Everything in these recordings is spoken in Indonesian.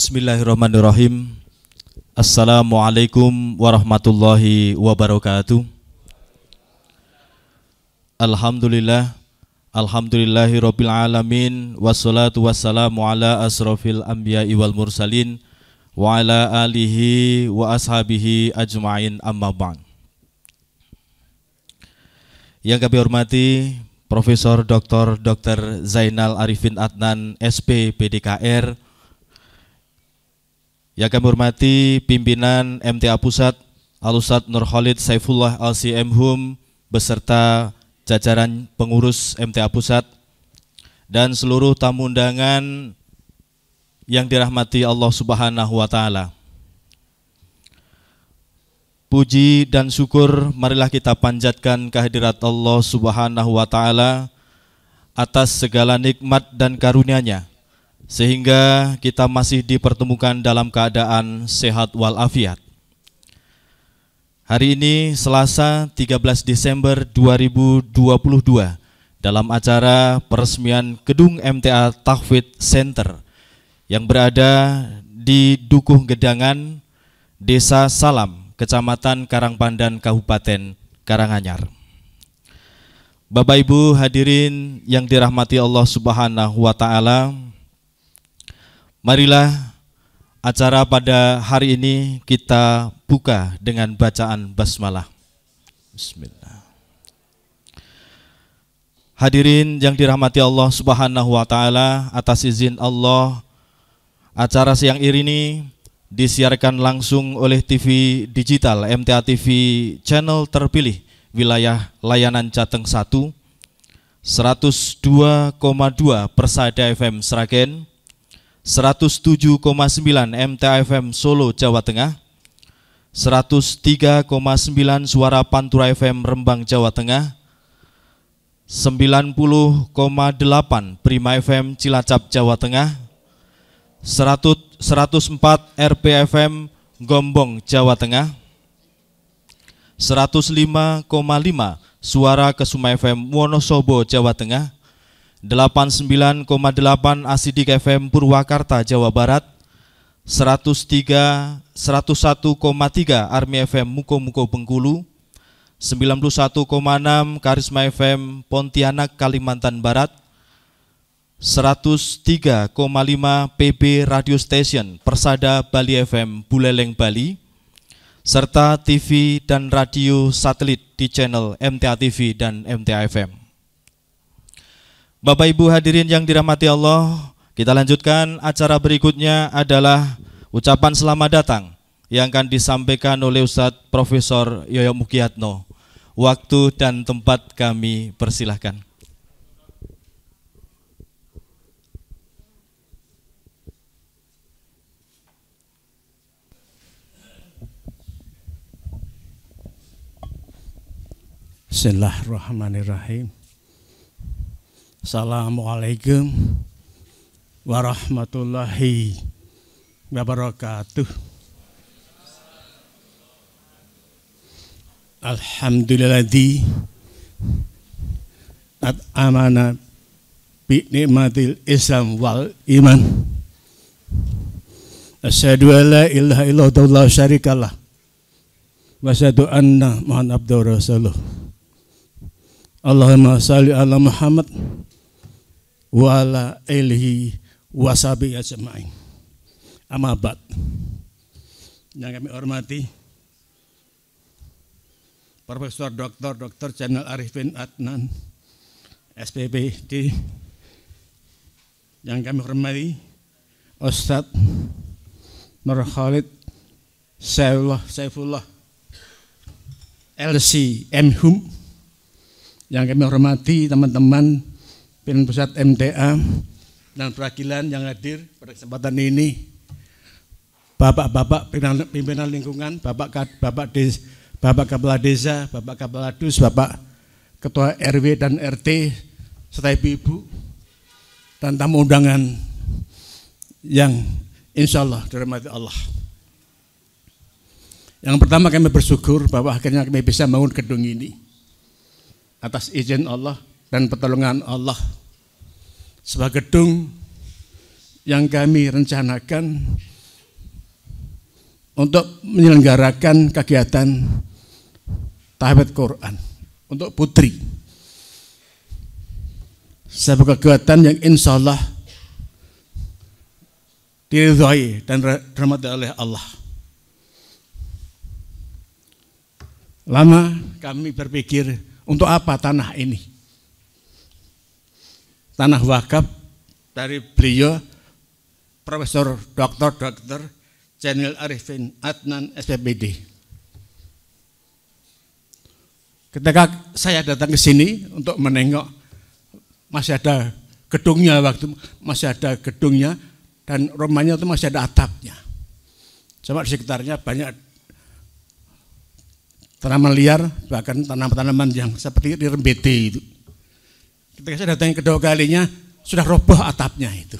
Bismillahirrahmanirrahim. Assalamualaikum warahmatullahi wabarakatuh. Alhamdulillah, alhamdulillahirabbil alamin, wassalatu wassalamu ala asrofil anbiya'i wal mursalin wa ala alihi wa ashabihi ajma'in, amma ba'd. Yang kami hormati Profesor Dr. Zainal Arifin Adnan SP PDKR. Yang kami hormati pimpinan MTA Pusat Al-Ustadz Nur Khalid Saifullah LCM beserta jajaran pengurus MTA Pusat dan seluruh tamu undangan yang dirahmati Allah Subhanahu wa taala. Puji dan syukur marilah kita panjatkan kehadirat Allah Subhanahu wa taala atas segala nikmat dan karunia-Nya, sehingga kita masih dipertemukan dalam keadaan sehat walafiat. Hari ini Selasa 13 Desember 2022 dalam acara peresmian gedung MTA Tahfidz Center yang berada di Dukuh Gedangan, Desa Salam, Kecamatan Karangpandan, Kabupaten Karanganyar. Bapak Ibu hadirin yang dirahmati Allah Subhanahu wa taala, marilah acara pada hari ini kita buka dengan bacaan basmalah. Bismillah. Hadirin yang dirahmati Allah Subhanahu wa taala, atas izin Allah, acara siang ini disiarkan langsung oleh TV digital MTA TV channel terpilih wilayah layanan Jateng 1, 102,2 Persada FM Sragen, 107,9 MTA FM Solo Jawa Tengah, 103,9 Suara Pantura FM Rembang Jawa Tengah, 90,8 Prima FM Cilacap Jawa Tengah, 104 RPFM Gombong Jawa Tengah, 105,5 Suara Kesuma FM Wonosobo Jawa Tengah, 89,8 Asidik FM Purwakarta Jawa Barat, 101,3 Army FM Muko-Muko Bengkulu, 91,6 Karisma FM Pontianak Kalimantan Barat, 103,5 PB Radio Station Persada Bali FM Buleleng Bali, serta TV dan radio satelit di channel MTA TV dan MTA FM. Bapak Ibu hadirin yang dirahmati Allah, kita lanjutkan. Acara berikutnya adalah ucapan selamat datang yang akan disampaikan oleh Ustadz Profesor Yoyo Mugyatno. Waktu dan tempat kami persilahkan. Bismillahirrahmanirrahim. Assalamualaikum warahmatullahi wabarakatuh. Alhamdulilladzi at'amana bi ni'matil Islam wal iman. Asyhadu an la ilaha illallah la syarikalah wa asyhadu anna Muhammadan abduhu wa rasuluh. Allahumma shalli ala Muhammad wa ala alihi wa sahbihi ajma'in. Amma ba'd. Yang kami hormati Profesor Dr. Zainal Arifin Adnan SPPD, yang kami hormati Ustadz Nur Khalid Saifullah LCM, yang kami hormati teman-teman pimpinan pusat MTA dan perwakilan yang hadir pada kesempatan ini, bapak-bapak pimpinan lingkungan, bapak kepala desa, bapak kepala dus, bapak ketua RW dan RT, serta ibu-ibu dan tamu undangan yang insya Allah dirahmati Allah. Yang pertama, kami bersyukur bahwa akhirnya kami bisa membangun gedung ini atas izin Allah dan pertolongan Allah. Sebuah gedung yang kami rencanakan untuk menyelenggarakan kegiatan tahfidz Quran untuk putri. Sebuah kegiatan yang insya Allah diridhoi dan dirahmati oleh Allah. Lama kami berpikir, untuk apa tanah ini? Tanah wakaf dari beliau Profesor Dr. Zainal Arifin Adnan SPPD. Ketika saya datang ke sini untuk menengok, masih ada gedungnya, dan rumahnya itu masih ada atapnya. Cuma di sekitarnya banyak tanaman liar, bahkan tanaman-tanaman yang seperti rembete itu. Ketika saya datang kedua kalinya, sudah roboh atapnya itu.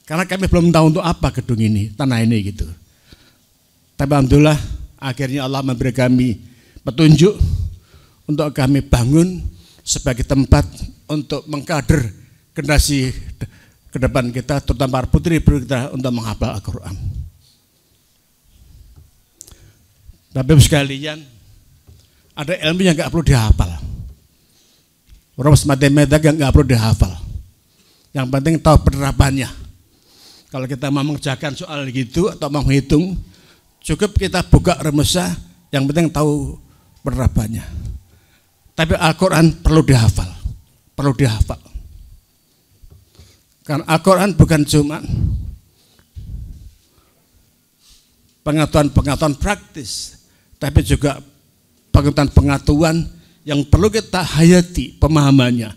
Karena kami belum tahu untuk apa gedung ini, tanah ini gitu. Tapi alhamdulillah akhirnya Allah memberi kami petunjuk untuk kami bangun sebagai tempat untuk mengkader generasi ke depan kita, terutama para putri-putri kita untuk menghafal Al-Quran. Bapak sekalian, ada ilmu yang nggak perlu dihafal. Rumus matematika yang nggak perlu dihafal. Yang penting tahu penerapannya. Kalau kita mau mengerjakan soal gitu atau mau menghitung, cukup kita buka rumusnya, yang penting tahu penerapannya. Tapi Al-Quran perlu dihafal, Karena Al-Quran bukan cuma pengetahuan praktis, tapi juga pengetahuan yang perlu kita hayati pemahamannya.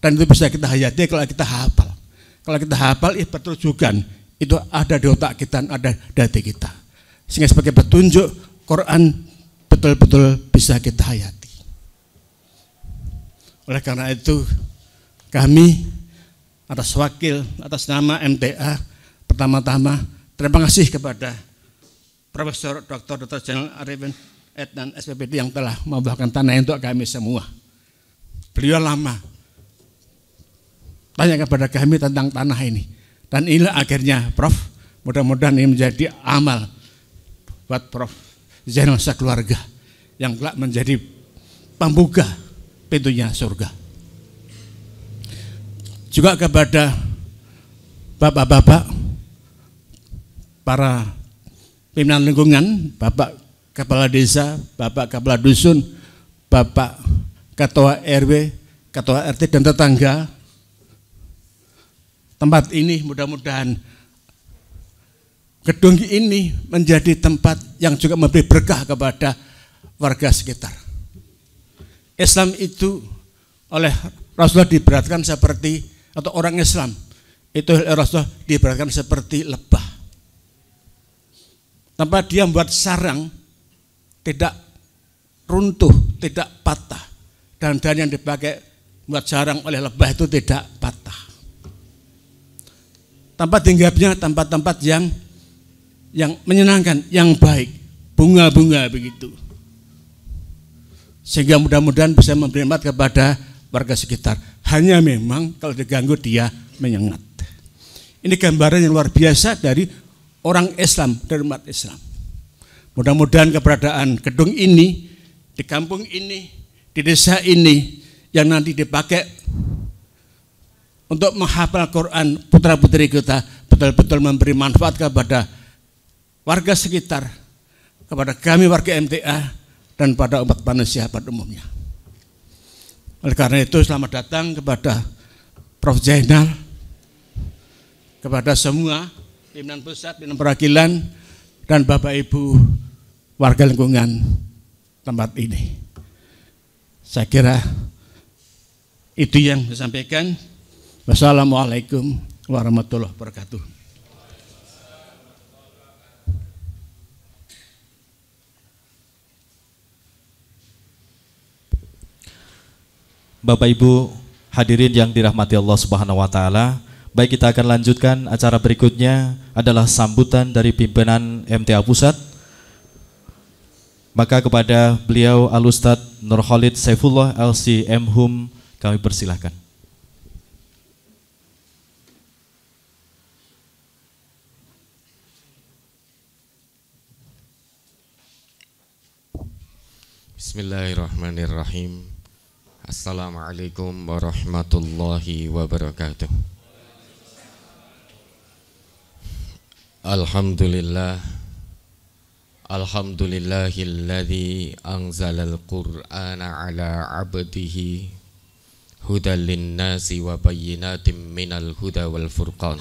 Dan itu bisa kita hayati kalau kita hafal. Kalau kita hafal, bertujukan. Itu ada di otak kita, ada di hati kita. Sehingga sebagai petunjuk, Quran betul-betul bisa kita hayati. Oleh karena itu, kami atas nama MTA, pertama-tama terima kasih kepada Profesor Dr. Zainal Arifin Adnan SPPD yang telah membawakan tanah untuk kami semua. Beliau lama tanya kepada kami tentang tanah ini. Dan inilah akhirnya Prof, mudah-mudahan ini menjadi amal buat Prof Zainal sekeluarga yang kelak menjadi pembuka pintunya surga. Juga kepada bapak-bapak, para pimpinan lingkungan, bapak kepala desa, bapak kepala dusun, bapak ketua RW, ketua RT dan tetangga. Tempat ini mudah-mudahan gedung ini menjadi tempat yang juga memberi berkah kepada warga sekitar. Islam itu oleh Rasulullah diberatkan seperti, atau orang Islam itu Rasulullah diberatkan seperti lebah. Tanpa dia membuat sarang, tidak runtuh, tidak patah. Dan yang dipakai buat sarang oleh lebah itu tidak patah. Tempat tinggalnya tempat-tempat yang menyenangkan, yang baik, bunga-bunga begitu. Sehingga mudah-mudahan bisa memberi manfaat kepada warga sekitar. Hanya memang kalau diganggu dia menyengat. Ini gambaran yang luar biasa dari orang Islam, dari umat Islam. Mudah-mudahan keberadaan gedung ini, di kampung ini, di desa ini, yang nanti dipakai untuk menghafal Quran, putra-putri kita betul-betul memberi manfaat kepada warga sekitar, kepada kami warga MTA, dan pada umat manusia pada umumnya. Oleh karena itu selamat datang kepada Prof Zainal, kepada semua pimpinan pusat, pimpinan perwakilan, dan Bapak Ibu warga lingkungan tempat ini. Saya kira itu yang saya sampaikan. Wassalamualaikum warahmatullahi wabarakatuh. Bapak Ibu hadirin yang dirahmati Allah Subhanahu wa taala, baik kita akan lanjutkan acara berikutnya adalah sambutan dari pimpinan MTA Pusat. Maka kepada beliau Al-Ustadz Nurkhalid Saifullah LC MHum kami persilahkan. Bismillahirrahmanirrahim. Assalamualaikum warahmatullahi wabarakatuh. Alhamdulillah. Alhamdulillahilladzi anzalal qur'ana ala abdihi hudal linnasi wa bayyinatin minal huda wal furqan.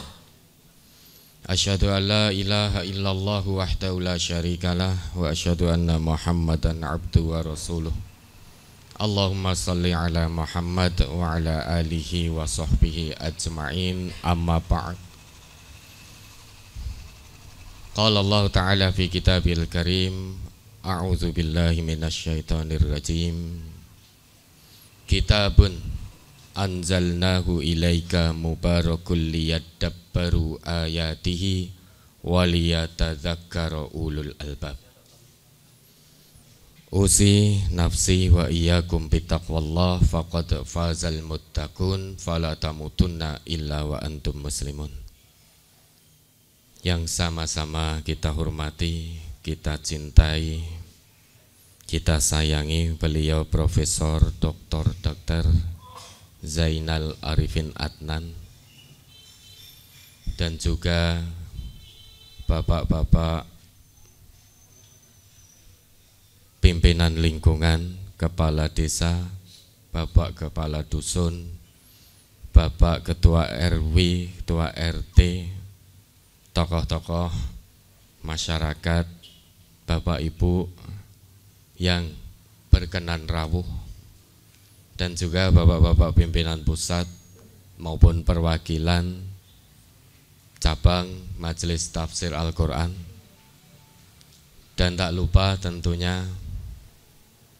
Asyhadu an la ilaha illallah wahdahu la syarikalah wa asyhadu anna Muhammadan abduhu wa rasuluh. Allahumma salli ala Muhammad wa ala alihi wa sahbihi ajma'in, amma ba'd. Qala Allah ta'ala fi kitabil karim, a'udzu billahi minasyaitonir rajim. Kitabun anzalnahu ilaika mubarakul liyadabbaru ayatihi waliyatadzakkara ulul albab. Usi nafsi wa iyyakum bittaqwallah faqad fazal muttaqun fala tamutunna illa wa antum muslimun. Yang sama-sama kita hormati, kita cintai, kita sayangi beliau Profesor Dr. Zainal Arifin Adnan, dan juga bapak-bapak pimpinan lingkungan, kepala desa, bapak kepala dusun, bapak ketua RW, ketua RT, tokoh-tokoh masyarakat, bapak ibu yang berkenan rawuh, dan juga bapak-bapak pimpinan pusat maupun perwakilan cabang Majelis Tafsir Al-Quran, dan tak lupa tentunya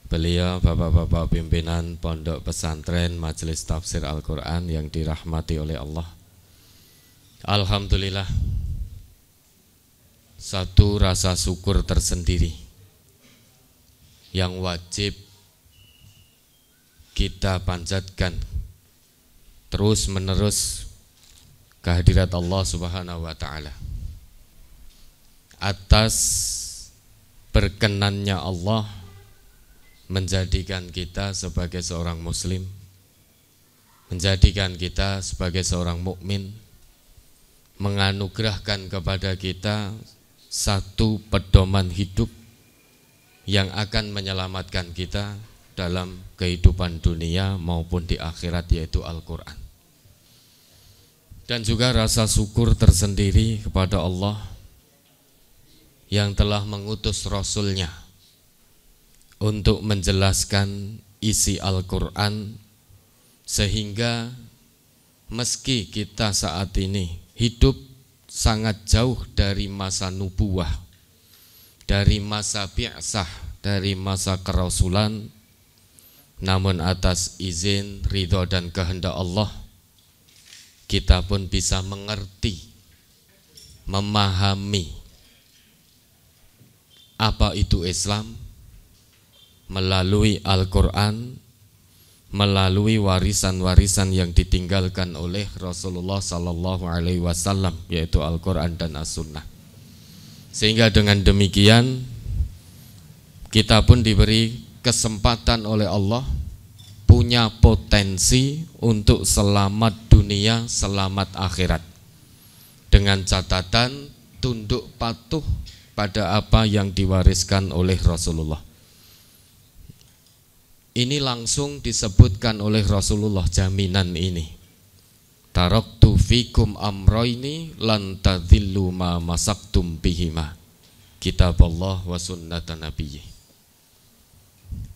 beliau bapak-bapak pimpinan Pondok Pesantren Majelis Tafsir Al-Quran yang dirahmati oleh Allah. Alhamdulillah, satu rasa syukur tersendiri yang wajib kita panjatkan terus menerus kehadirat Allah Subhanahu wa ta'ala atas berkenannya Allah menjadikan kita sebagai seorang muslim, menjadikan kita sebagai seorang mukmin, menganugerahkan kepada kita satu pedoman hidup yang akan menyelamatkan kita dalam kehidupan dunia maupun di akhirat, yaitu Al-Quran. Dan juga rasa syukur tersendiri kepada Allah yang telah mengutus Rasulnya untuk menjelaskan isi Al-Quran, sehingga meski kita saat ini hidup sangat jauh dari masa nubuwah, dari masa bi'sah, dari masa kerasulan, namun atas izin, ridho dan kehendak Allah, kita pun bisa mengerti, memahami apa itu Islam melalui Al-Quran, melalui warisan-warisan yang ditinggalkan oleh Rasulullah Sallallahu Alaihi Wasallam, yaitu Al-Quran dan As-Sunnah. Sehingga dengan demikian kita pun diberi kesempatan oleh Allah, punya potensi untuk selamat dunia, selamat akhirat, dengan catatan tunduk patuh pada apa yang diwariskan oleh Rasulullah. Ini langsung disebutkan oleh Rasulullah, jaminan ini. Taraktu fikum amroini lan tadhillu ma masaktum bihima, kitaballah wa sunnata nabiyyi.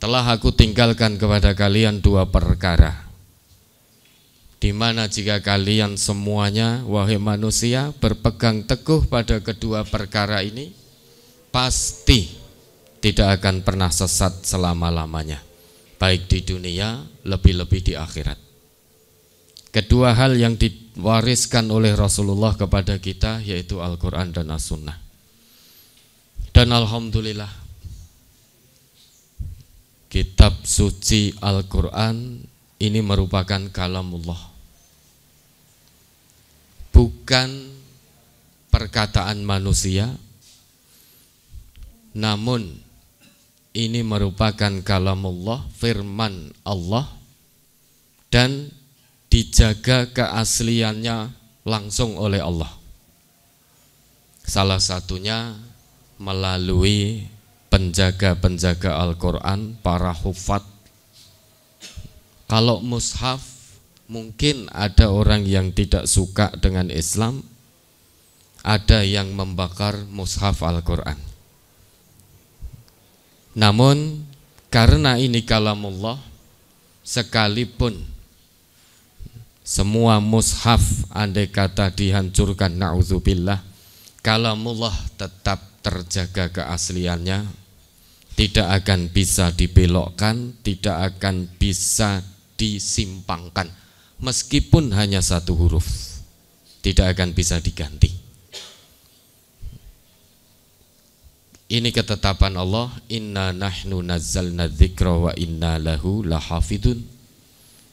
Telah aku tinggalkan kepada kalian dua perkara, di mana jika kalian semuanya, wahai manusia, berpegang teguh pada kedua perkara ini, pasti tidak akan pernah sesat selama-lamanya, baik di dunia, lebih-lebih di akhirat. Kedua hal yang diwariskan oleh Rasulullah kepada kita, yaitu Al-Quran dan As-Sunnah. Dan alhamdulillah, kitab suci Al-Quran ini merupakan kalamullah, bukan perkataan manusia, namun ini merupakan kalamullah, firman Allah, dan dijaga keasliannya langsung oleh Allah. Salah satunya melalui penjaga-penjaga Al-Quran, para hufad. Kalau mushaf, mungkin ada orang yang tidak suka dengan Islam, ada yang membakar mushaf Al-Quran. Namun karena ini kalamullah, sekalipun semua mushaf andai kata dihancurkan, na'udzubillah, kalamullah tetap terjaga keasliannya, tidak akan bisa dibelokkan, tidak akan bisa disimpangkan, meskipun hanya satu huruf, tidak akan bisa diganti. Ini ketetapan Allah, inna nahnu nazzalna dzikra wa inna lahu lahafidun.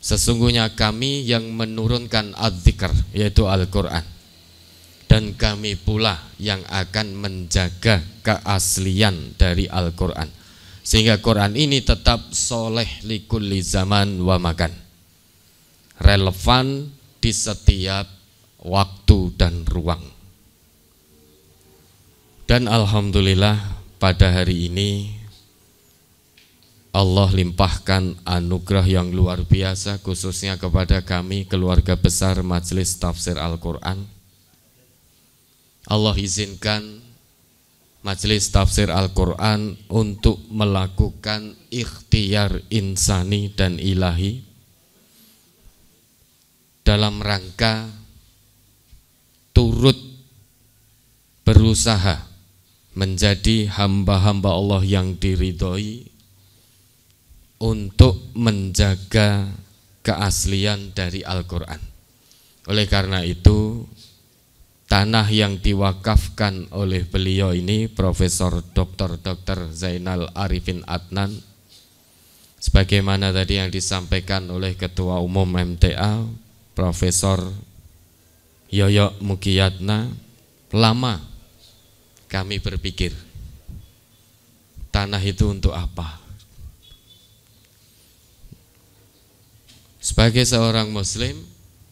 Sesungguhnya kami yang menurunkan adz-dzikr, yaitu Al-Quran, dan kami pula yang akan menjaga keaslian dari Al-Quran, sehingga Quran ini tetap soleh likulli zaman wa makan, relevan di setiap waktu dan ruang. Dan alhamdulillah pada hari ini Allah limpahkan anugerah yang luar biasa, khususnya kepada kami keluarga besar Majelis Tafsir Al-Quran. Allah izinkan Majelis Tafsir Al-Quran untuk melakukan ikhtiar insani dan ilahi dalam rangka turut berusaha menjadi hamba-hamba Allah yang diridhoi untuk menjaga keaslian dari Al-Quran. Oleh karena itu, tanah yang diwakafkan oleh beliau ini, Profesor Dr. Zainal Arifin Adnan, sebagaimana tadi yang disampaikan oleh Ketua Umum MTA, Profesor Yoyo Mugiyatna, lama kami berpikir, tanah itu untuk apa? Sebagai seorang muslim,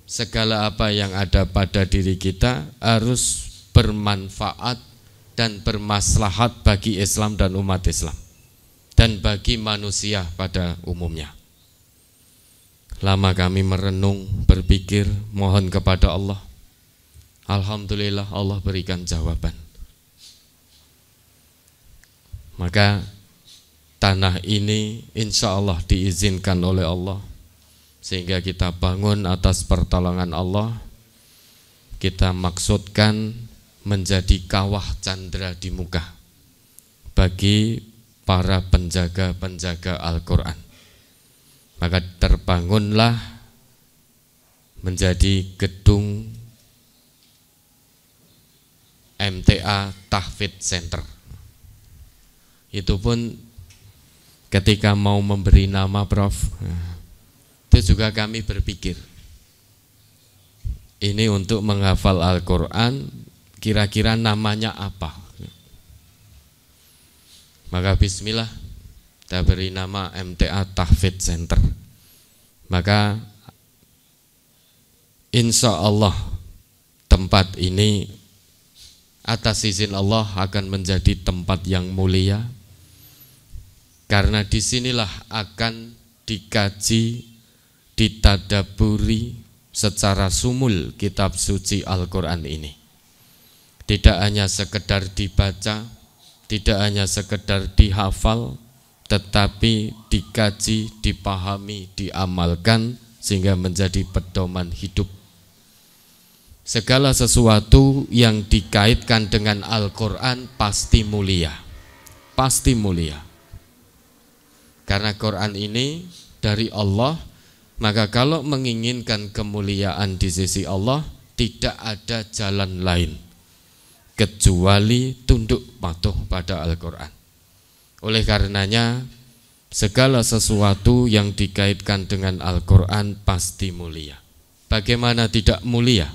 segala apa yang ada pada diri kita harus bermanfaat dan bermaslahat bagi Islam dan umat Islam, dan bagi manusia pada umumnya. Lama kami merenung, berpikir, mohon kepada Allah. Alhamdulillah Allah berikan jawaban. Maka tanah ini insya Allah diizinkan oleh Allah, sehingga kita bangun atas pertolongan Allah. Kita maksudkan menjadi kawah candra di muka bagi para penjaga-penjaga Al-Quran. Maka terbangunlah menjadi gedung MTA Tahfidz Center. Itu pun ketika mau memberi nama, Prof, itu juga kami berpikir, ini untuk menghafal Al-Quran, kira-kira namanya apa? Maka bismillah, kita beri nama MTA Tahfidz Center. Maka insya Allah tempat ini atas izin Allah akan menjadi tempat yang mulia, karena disinilah akan dikaji, ditadaburi secara sumul kitab suci Al-Quran ini. Tidak hanya sekedar dibaca, tidak hanya sekedar dihafal, tetapi dikaji, dipahami, diamalkan sehingga menjadi pedoman hidup. Segala sesuatu yang dikaitkan dengan Al-Quran pasti mulia, pasti mulia. Karena Quran ini dari Allah, maka kalau menginginkan kemuliaan di sisi Allah, tidak ada jalan lain kecuali tunduk patuh pada Al-Quran. Oleh karenanya, segala sesuatu yang dikaitkan dengan Al-Quran pasti mulia. Bagaimana tidak mulia?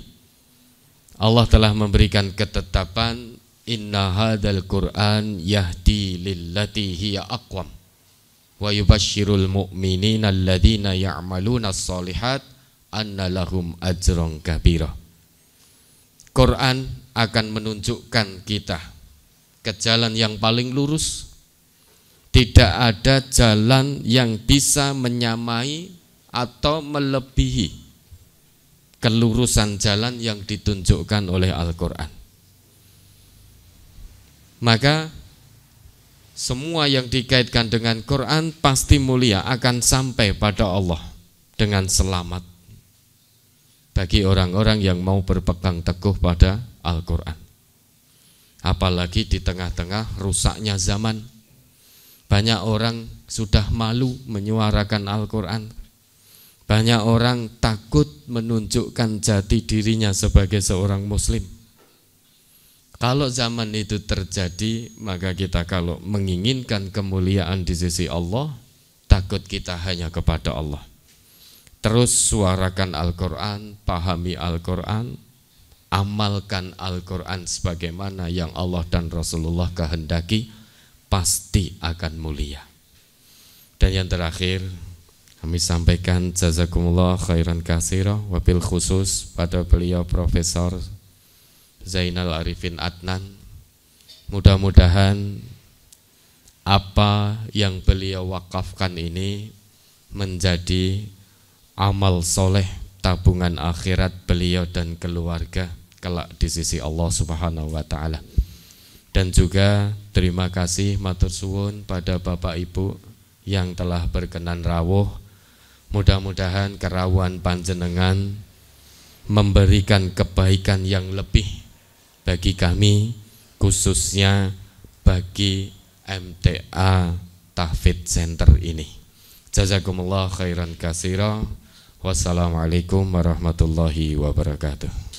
Allah telah memberikan ketetapan, inna hadzal Qur'an yahdi lillati hiya aqwam wa yubasyirul mu'minina alladzina ya'maluna sholihat anna lahum ajron kabira. Quran akan menunjukkan kita ke jalan yang paling lurus. Tidak ada jalan yang bisa menyamai atau melebihi kelurusan jalan yang ditunjukkan oleh Al-Quran. Maka semua yang dikaitkan dengan Quran pasti mulia, akan sampai pada Allah dengan selamat bagi orang-orang yang mau berpegang teguh pada Al-Quran. Apalagi di tengah-tengah rusaknya zaman, banyak orang sudah malu menyuarakan Al-Quran. Banyak orang takut menunjukkan jati dirinya sebagai seorang muslim. Kalau zaman itu terjadi, maka kita kalau menginginkan kemuliaan di sisi Allah, takut kita hanya kepada Allah. Terus suarakan Al-Quran, pahami Al-Quran, amalkan Al-Quran sebagaimana yang Allah dan Rasulullah kehendaki, pasti akan mulia. Dan yang terakhir, kami sampaikan jazakumullah khairan katsira, wabil khusus pada beliau Profesor Zainal Arifin Adnan. Mudah-mudahan apa yang beliau wakafkan ini menjadi amal soleh tabungan akhirat beliau dan keluarga kelak di sisi Allah Subhanahu wa ta'ala. Dan juga terima kasih matur suwun pada Bapak Ibu yang telah berkenan rawuh. Mudah-mudahan kerawuhan panjenengan memberikan kebaikan yang lebih bagi kami, khususnya bagi MTA Tahfidz Center ini. Jazakumullah khairan katsira. Wassalamualaikum warahmatullahi wabarakatuh.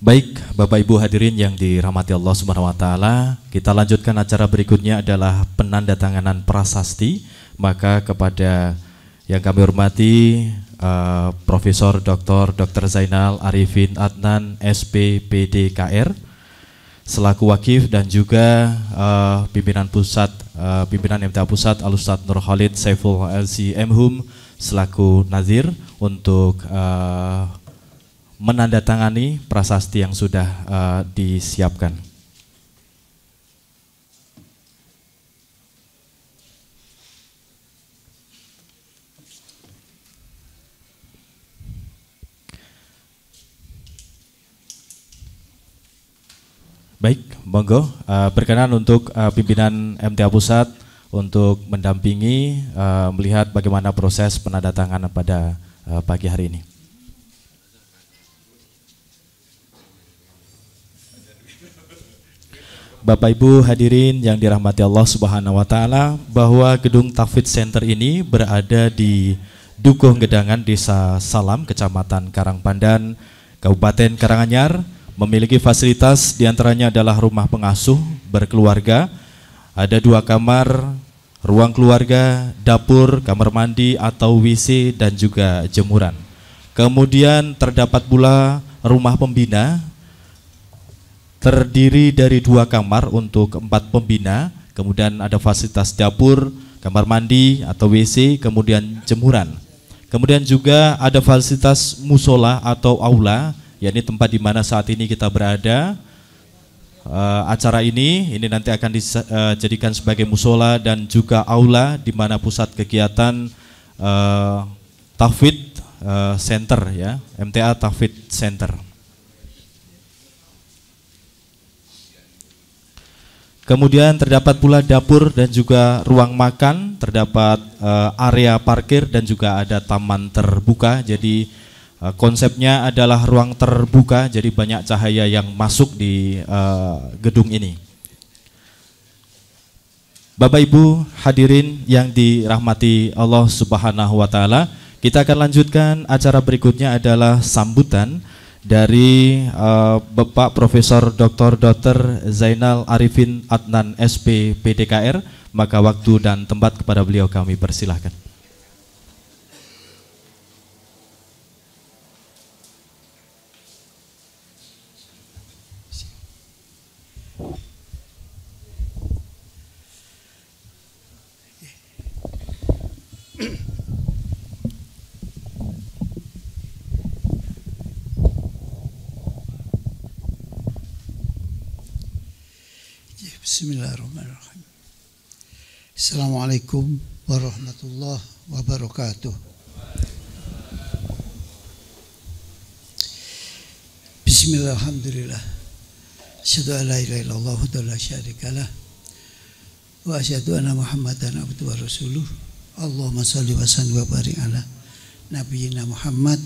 Baik, Bapak Ibu hadirin yang dirahmati Allah Subhanahu wa taala, kita lanjutkan acara berikutnya adalah penandatanganan prasasti. Maka kepada yang kami hormati Profesor Dr. Zainal Arifin Adnan SPPDKR selaku wakif dan juga pimpinan pusat pimpinan MTA Pusat Al-Ustadz Nur Khalid Saifullah LC-MHUM selaku nazir untuk menandatangani prasasti yang sudah disiapkan. Baik, monggo berkenan untuk pimpinan MTA Pusat untuk mendampingi melihat bagaimana proses penandatanganan pada pagi hari ini. Bapak Ibu hadirin yang dirahmati Allah Subhanahu wa taala, bahwa gedung Tahfidz Center ini berada di Dukuh Gedangan, Desa Salam, Kecamatan Karangpandan, Kabupaten Karanganyar, memiliki fasilitas diantaranya adalah rumah pengasuh berkeluarga, ada 2 kamar, ruang keluarga, dapur, kamar mandi atau WC dan juga jemuran. Kemudian terdapat pula rumah pembina terdiri dari 2 kamar untuk 4 pembina, kemudian ada fasilitas dapur, kamar mandi atau WC, kemudian jemuran. Kemudian juga ada fasilitas musola atau aula, yakni tempat di mana saat ini kita berada. Acara ini nanti akan dijadikan sebagai musola dan juga aula di mana pusat kegiatan Tahfidz Center ya, MTA Tahfidz Center. Kemudian terdapat pula dapur dan juga ruang makan, terdapat area parkir dan juga ada taman terbuka. Jadi konsepnya adalah ruang terbuka, jadi banyak cahaya yang masuk di gedung ini. Bapak Ibu hadirin yang dirahmati Allah Subhanahu wa taala, kita akan lanjutkan acara berikutnya adalah sambutan dari Bapak Profesor Dr. Zainal Arifin Adnan SPPDKR. Maka waktu dan tempat kepada beliau kami persilahkan. Bismillahirrahmanirrahim. Assalamualaikum warahmatullahi wabarakatuh. Bismillah, alhamdulillah. Asyhadu an la ilaha illallah wa la syarikalah wa asyhadu anna Muhammadan abduhu wa rasuluh. Allahumma shalli wa sallim wa barik ala nabiyyina Muhammad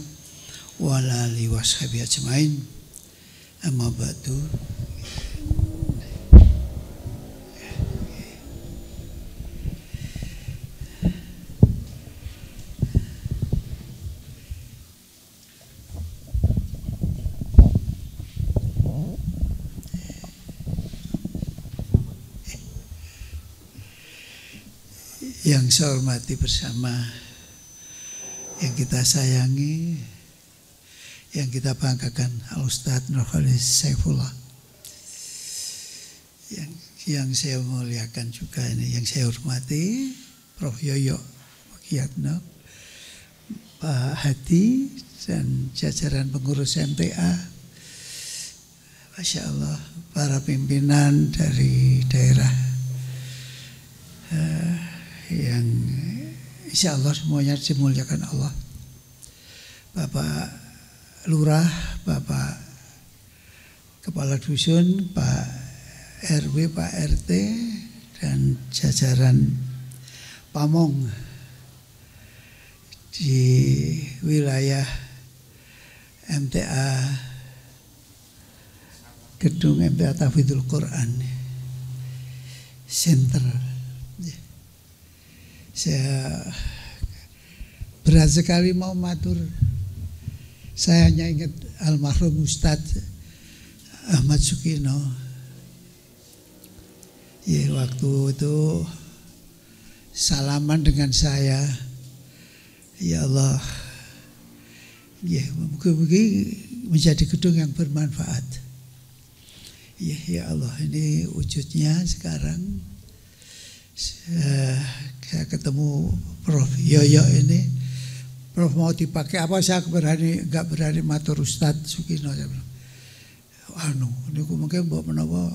wa ala alihi washabihi ajmain. Amma ba'du. Yang saya hormati bersama, yang kita sayangi, yang kita banggakan, Al-Ustadz Nur Khalid Saifullah, yang saya muliakan juga ini, yang saya hormati, Prof. Yoyo Wikiatno, Pak Hadi, dan jajaran pengurus MTA, Masya Allah, para pimpinan dari daerah, yang insya Allah semuanya dimuliakan Allah, Bapak Lurah, Bapak Kepala Dusun, Pak RW, Pak RT, dan jajaran pamong di wilayah MTA, gedung MTA Tahfidzul Quran Center. Saya berat sekali mau matur. Saya hanya ingat almarhum Ustadz Ahmad Sukino. Ya, waktu itu salaman dengan saya. Ya Allah, ya mudah-mudahan menjadi gedung yang bermanfaat. Ya Allah, ini wujudnya sekarang. Saya ketemu Prof. Yoyo ini, Prof mau dipakai apa, saya nggak berani matur Ustadz Sukino. Saya bilang, ini mungkin bawa menawa,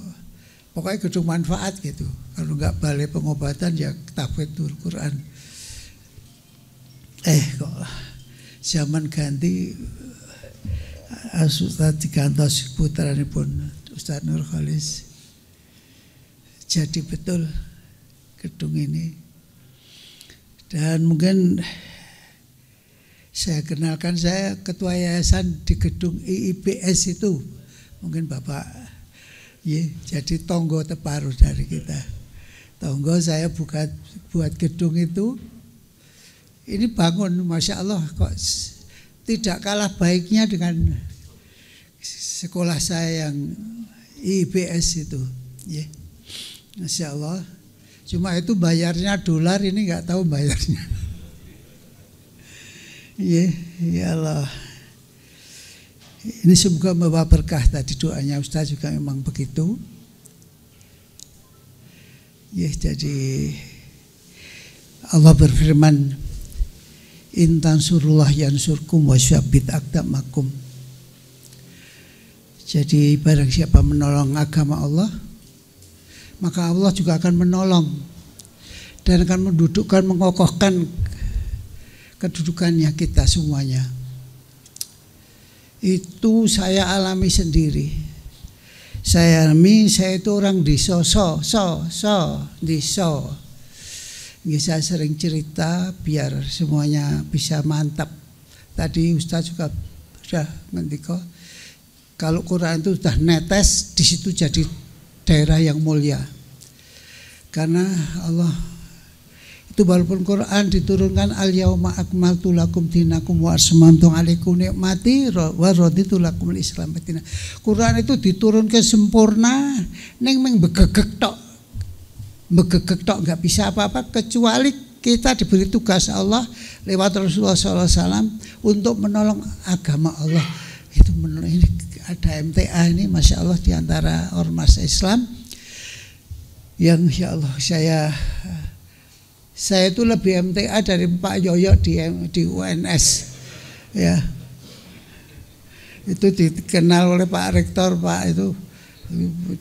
pokoknya gedung manfaat gitu. Kalau nggak balai pengobatan ya tahfidzul Quran. Kok zaman ganti, Ustadz digantos putranya pun Ustadz Nur Khalid. Jadi betul gedung ini. Dan mungkin saya kenalkan, saya ketua yayasan di gedung IIPS itu. Mungkin Bapak ya, jadi tonggo terbaru dari kita. Tonggo saya buat gedung itu. Ini bangun, Masya Allah, kok tidak kalah baiknya dengan sekolah saya yang IIPS itu. Ya, Masya Allah. Cuma itu bayarnya dolar, ini nggak tahu bayarnya. Ya Allah. Ini semoga membawa berkah, tadi doanya Ustaz juga memang begitu. Ya, jadi Allah berfirman, in tansurullah yansurkum wa syabit aqdamakum. Jadi barang siapa menolong agama Allah, maka Allah juga akan menolong dan akan mendudukkan, mengokohkan kedudukannya kita semuanya. Itu saya alami sendiri. Saya itu orang di saya sering cerita biar semuanya bisa mantap. Tadi Ustaz juga sudah ngendiko, kalau Quran itu sudah netes, di situ jadi daerah yang mulia. Karena Allah itu, walaupun Quran diturunkan al-yauma akmaltu lakum dinakum wa asmantu alaikum nikmati wa raditu lakum al-islam madina. Quran itu diturunkan sempurna, neng begegek tok nggak bisa apa-apa, kecuali kita diberi tugas Allah lewat Rasulullah SAW untuk menolong agama Allah. Itu ini ada MTA ini, Masya Allah, diantara ormas Islam yang Insya Allah saya Saya itu lebih MTA dari Pak Yoyo di UNS. Ya. Itu dikenal oleh Pak Rektor, Pak itu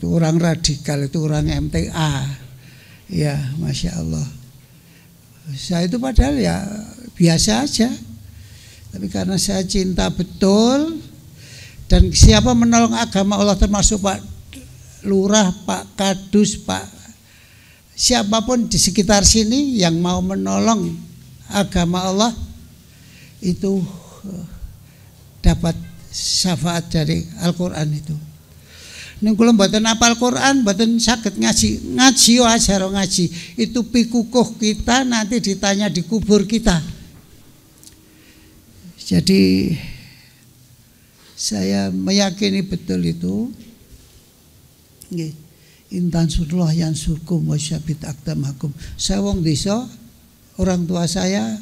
orang radikal, itu orang MTA. Ya, Masya Allah. Saya itu padahal ya biasa aja. Tapi karena saya cinta betul, dan siapa menolong agama Allah termasuk Pak Lurah, Pak Kadus, Pak siapapun di sekitar sini yang mau menolong agama Allah itu dapat syafaat dari Al-Quran itu. Ning kula mboten apal Quran, mboten saged ngaji yo ajaro ngaji. Itu pikukuh kita nanti ditanya di kubur kita. Jadi saya meyakini betul itu. Nggih. Intan surullah yang surkum wasyabit akdamakum. Saya wong desa, orang tua saya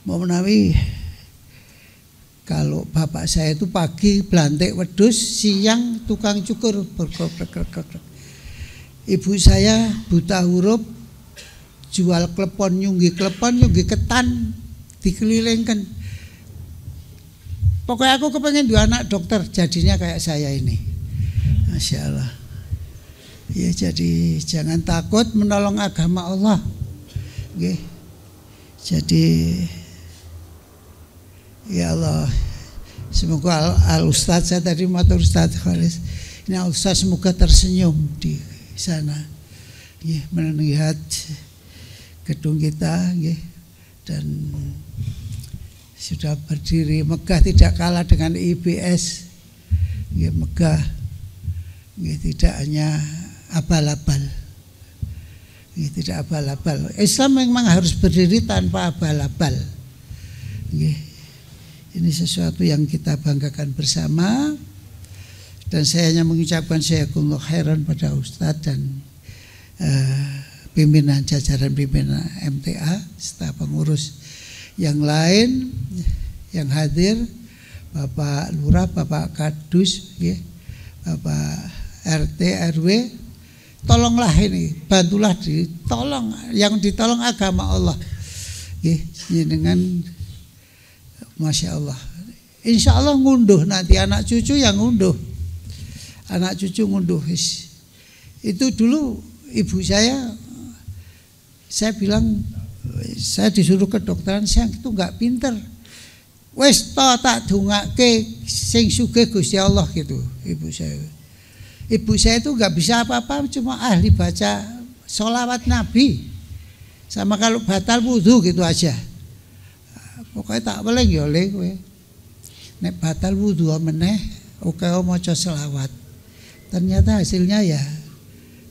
mau menawi kalau bapak saya itu pagi belantik wedhus, siang tukang cukur. Ibu saya buta huruf, jual klepon, nyunggi ketan, dikelilingkan. Pokoknya aku kepengen dua anak dokter, jadinya kayak saya ini. Masya Allah. Ya, jadi jangan takut menolong agama Allah. Oke. Jadi ya Allah, semoga Al-Ustadz, saya tadi matur Ustadz Khalis, ini Al-Ustadz semoga tersenyum di sana, ya, melihat gedung kita, ya, dan sudah berdiri megah, tidak kalah dengan IBS, ya, megah, ya, tidak hanya abal-abal, ya, tidak abal-abal. Islam memang harus berdiri tanpa abal-abal, ya. Ini sesuatu yang kita banggakan bersama, dan saya hanya mengucapkan jazakumullah khairan pada Ustadz dan pimpinan, jajaran pimpinan MTA serta pengurus yang lain yang hadir, Bapak Lurah, Bapak Kadus, ya, Bapak RT RW, tolonglah ini, bantulah, ditolong, yang ditolong agama Allah, ya, dengan Masya Allah. Insya Allah ngunduh nanti anak cucu yang ngunduh, anak cucu ngunduh. Itu dulu ibu saya bilang, saya disuruh ke dokteran, saya itu nggak pinter. Wes to tak dungake sing sugih Gusti Allah gitu. Ibu saya itu nggak bisa apa-apa, cuma ahli baca sholawat Nabi sama kalau batal wudhu gitu aja. Pokoknya tak boleh ya oleh kowe. Nek batal wudu meneh oke maca selawat. Ternyata hasilnya ya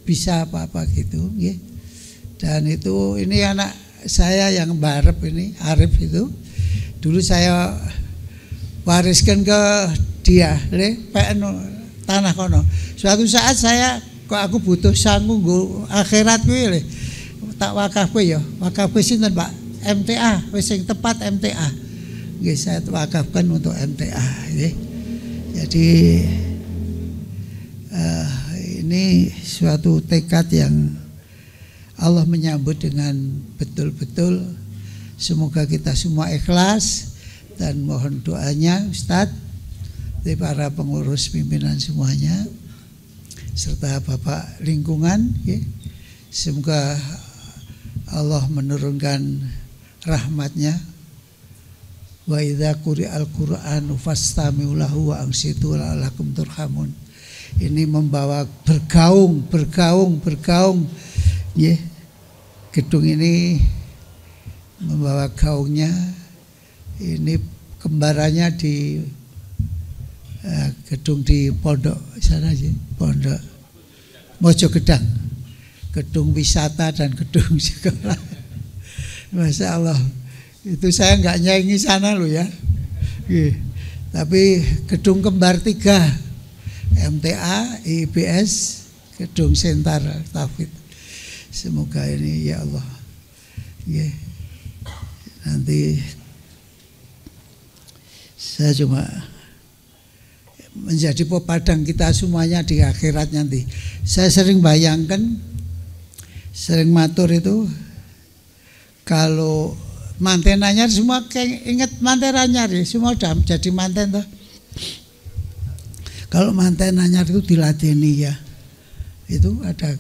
bisa apa-apa gitu, nggih. Dan itu ini anak saya yang barep ini, Arif itu. Dulu saya wariskan ke dia, le PN tanah kono. Suatu saat saya kok aku butuh sangu nggo akhirat kuwi le. Tak wakaf kowe ya. Wakaf sinten, Pak? MTA, wis sing tepat MTA. Nggih, saya wakafkan untuk MTA, nggih. Jadi ini suatu tekad yang Allah menyambut dengan betul-betul. Semoga kita semua ikhlas, dan mohon doanya Ustadz, dari para pengurus pimpinan semuanya, serta Bapak lingkungan, ya. Semoga Allah menurunkan rahmatnya. Wa idza quri'al Qur'anu fastami'u lahu wa ansitu la'allakum turhamun. Ini membawa bergaung, ya. Gedung ini membawa gaungnya. Ini kembarannya di gedung di pondok sana aja, pondok Mojogedang, gedung wisata dan gedung sekolah. Masya Allah, itu saya nggak nyanyi sana loh ya. Tapi gedung kembar 3 MTA, IBS, gedung Sentar Tauhid. Semoga ini ya Allah, ya, nanti saya cuma menjadi pepadang kita semuanya di akhirat nanti. Saya sering bayangkan, sering matur itu, Kalau manten anyar semua ingat manten anyar ya, semua udah jadi manten toh. Kalau manten anyar itu diladeni ya, itu ada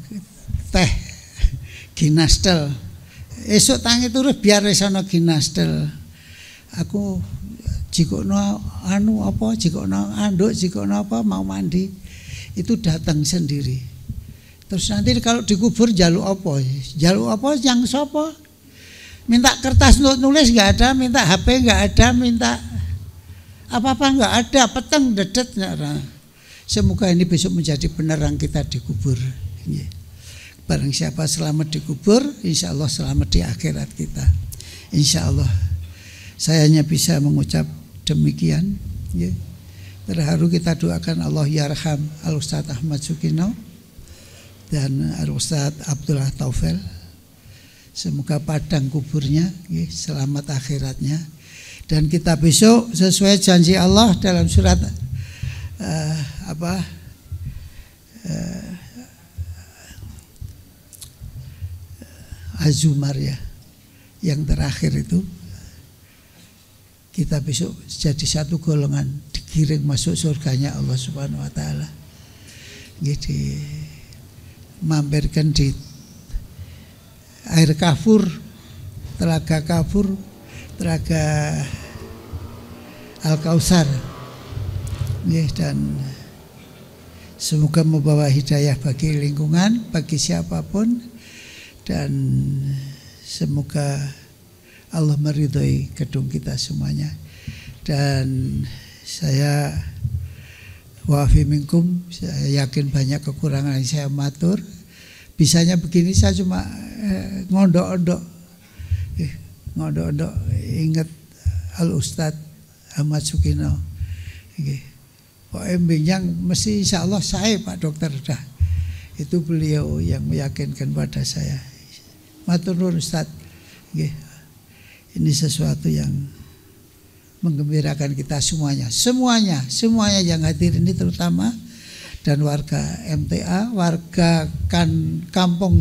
teh ginastel. Esok tangi turun biar resono ginastel. Aku jikono anu apa, jikono anduk, jikono apa mau mandi itu datang sendiri. Terus nanti kalau dikubur jaluk apa yang sopo? Minta kertas nulis nggak ada, minta HP nggak ada, minta apa-apa nggak ada, peteng dedet nggak ada. Semoga ini besok menjadi penerang kita dikubur. Barang siapa selamat dikubur, insya Allah selamat di akhirat kita. Insya Allah. Saya hanya bisa mengucap demikian. Ya. Terharu kita doakan Allah yarham Al-Ustaz Ahmad Sukino dan Al-Ustaz Abdullah Taufel. Semoga padang kuburnya, ya, selamat akhiratnya. Dan kita besok sesuai janji Allah dalam surat Az-Zumar ya, yang terakhir itu. Kita besok jadi satu golongan digiring masuk surganya Allah Subhanahu wa taala. Jadi mampirkan di air kafur, telaga kafur, telaga Al-Kausar. Dan semoga membawa hidayah bagi lingkungan, bagi siapapun, dan semoga Allah meridhoi gedung kita semuanya. Dan saya wa'afi minkum, saya yakin banyak kekurangan yang saya matur. Bisanya begini saya cuma ngondok-ondok ingat Al-Ustaz Ahmad Sukino. Kok yang mesti insya Allah saya Pak Dokter dah. Itu beliau yang meyakinkan pada saya. Matur nuwun Ustaz. Ini sesuatu yang menggembirakan kita semuanya yang hadir ini terutama, dan warga MTA, warga kampung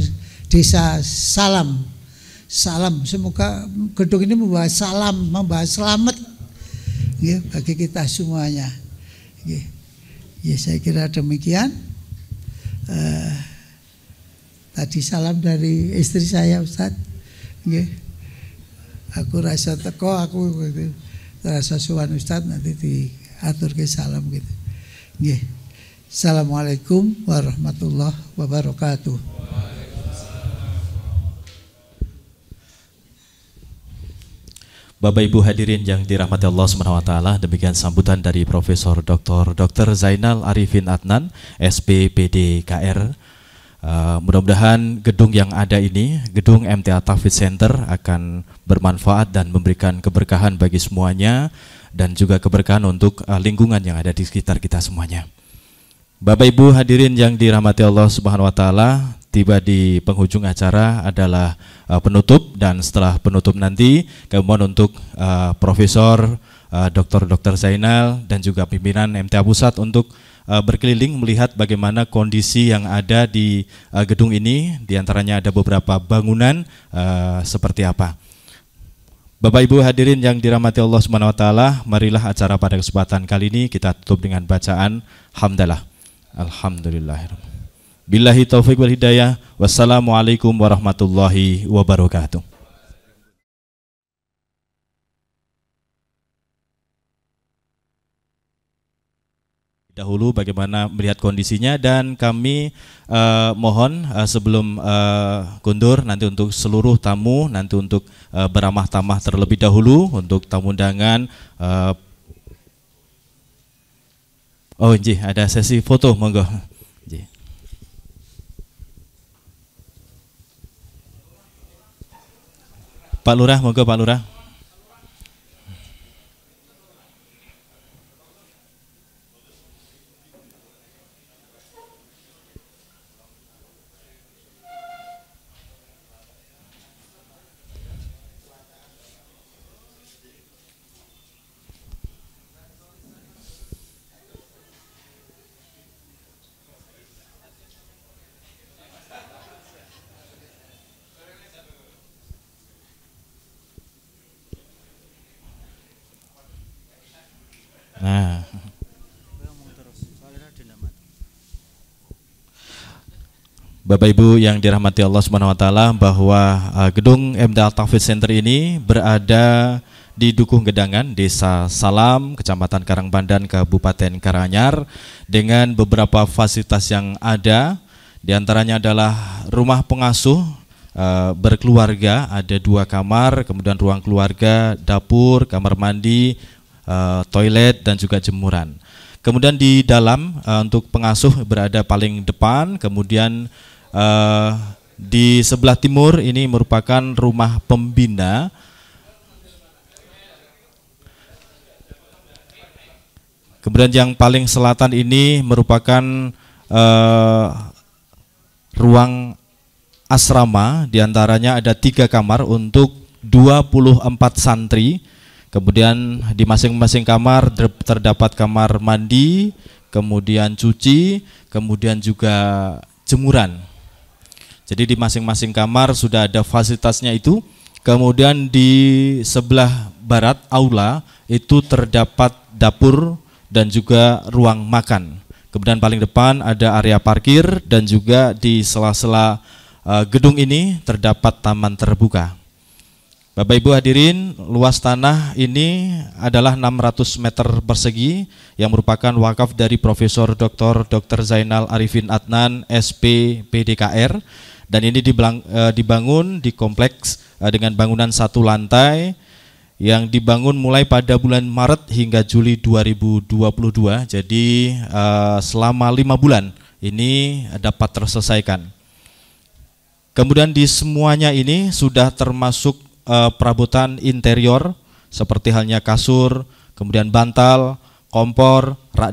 desa Salam. Semoga gedung ini membawa salam, membawa selamat ya, bagi kita semuanya. Ya, saya kira demikian. Tadi salam dari istri saya Ustaz. Aku rasa teko, aku gitu, rasa suwan Ustaz nanti diatur ke salam gitu. Assalamualaikum warahmatullahi wabarakatuh. Bapak Ibu hadirin yang dirahmati Allah Subhanahu wa taala, demikian sambutan dari Profesor Dr. Zainal Arifin Adnan, SPPD KR. Mudah-mudahan gedung yang ada ini, gedung MTA Tahfidz Center, akan bermanfaat dan memberikan keberkahan bagi semuanya, dan juga keberkahan untuk lingkungan yang ada di sekitar kita semuanya. Bapak Ibu hadirin yang dirahmati Allah Subhanahu wa taala, tiba di penghujung acara adalah penutup, dan setelah penutup nanti kami mohon untuk Profesor Dr. Zainal dan juga pimpinan MTA Pusat untuk berkeliling melihat bagaimana kondisi yang ada di gedung ini. Di antaranya ada beberapa bangunan seperti apa. Bapak Ibu hadirin yang dirahmati Allah Subhanahu wa taala, marilah acara pada kesempatan kali ini kita tutup dengan bacaan hamdalah. Alhamdulillahirabbil. Billahi taufiq wal hidayah. Wassalamualaikum warahmatullahi wabarakatuh. Dahulu bagaimana melihat kondisinya, dan kami mohon sebelum kundur nanti untuk seluruh tamu nanti untuk beramah tamah terlebih dahulu untuk tamu undangan. Oh nggih, ada sesi foto, monggo. Nggih. Pak Lurah, monggo Pak Lurah. Bapak Ibu yang dirahmati Allah Subhanahu wa taala, bahwa gedung MTA Tahfidz Center ini berada di Dukuh Gedangan, Desa Salam, Kecamatan Karangpandan, Kabupaten Karanganyar, dengan beberapa fasilitas yang ada. Di antaranya adalah rumah pengasuh berkeluarga, ada 2 kamar, kemudian ruang keluarga, dapur, kamar mandi, toilet, dan juga jemuran. Kemudian di dalam untuk pengasuh berada paling depan, kemudian di sebelah timur ini merupakan rumah pembina. Kemudian yang paling selatan ini merupakan ruang asrama, diantaranya ada 3 kamar untuk 24 santri. Kemudian di masing-masing kamar terdapat kamar mandi, kemudian cuci, kemudian juga jemuran. Jadi di masing-masing kamar sudah ada fasilitasnya itu. Kemudian di sebelah barat aula itu terdapat dapur dan juga ruang makan. Kemudian paling depan ada area parkir, dan juga di sela-sela gedung ini terdapat taman terbuka. Bapak Ibu hadirin, luas tanah ini adalah 600 meter persegi yang merupakan wakaf dari Profesor Dr. Zainal Arifin Adnan, SP, PDKR. Dan ini dibangun di kompleks dengan bangunan 1 lantai yang dibangun mulai pada bulan Maret hingga Juli 2022. Jadi selama 5 bulan ini dapat terselesaikan. Kemudian di semuanya ini sudah termasuk perabotan interior seperti halnya kasur, kemudian bantal, kompor, rak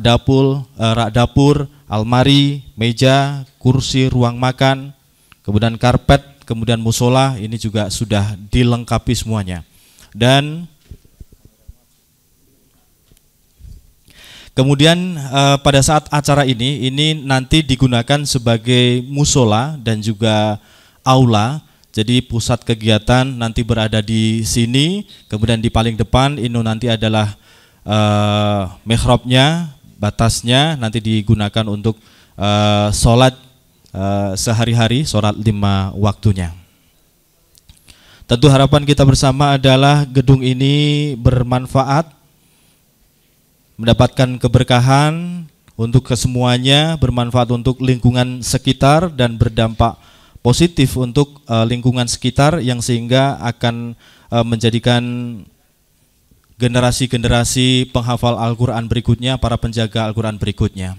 dapur, almari, meja, kursi, ruang makan, kemudian karpet, kemudian musola, ini juga sudah dilengkapi semuanya. Dan kemudian pada saat acara ini nanti digunakan sebagai musola dan juga aula. Jadi pusat kegiatan nanti berada di sini. Kemudian di paling depan ini nanti adalah mihrabnya, batasnya nanti digunakan untuk sholat sehari-hari, sholat 5 waktunya. Tentu harapan kita bersama adalah gedung ini bermanfaat, mendapatkan keberkahan untuk kesemuanya, bermanfaat untuk lingkungan sekitar dan berdampak positif untuk lingkungan sekitar, yang sehingga akan menjadikan generasi-generasi penghafal Al-Quran berikutnya, para penjaga Al-Quran berikutnya.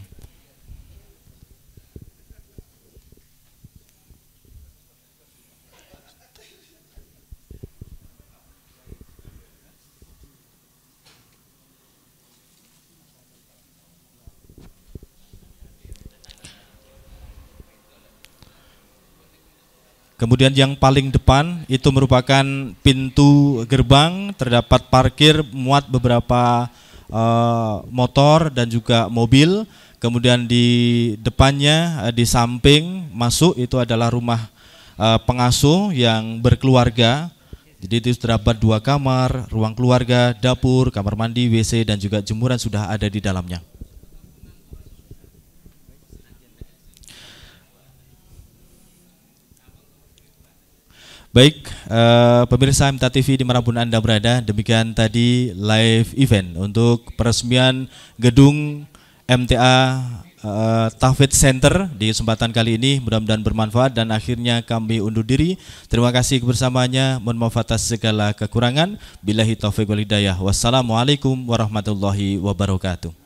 Kemudian yang paling depan itu merupakan pintu gerbang, terdapat parkir muat beberapa motor dan juga mobil. Kemudian di depannya, di samping masuk itu adalah rumah pengasuh yang berkeluarga. Jadi itu terdapat 2 kamar, ruang keluarga, dapur, kamar mandi, WC, dan juga jemuran sudah ada di dalamnya. Baik, pemirsa MTA TV dimanapun Anda berada, demikian tadi live event untuk peresmian gedung MTA Tahfidz Center di kesempatan kali ini. Mudah-mudahan bermanfaat, dan akhirnya kami undur diri. Terima kasih kebersamanya, mohon maaf atas segala kekurangan. Billahi taufiq wal hidayah. Wassalamualaikum warahmatullahi wabarakatuh.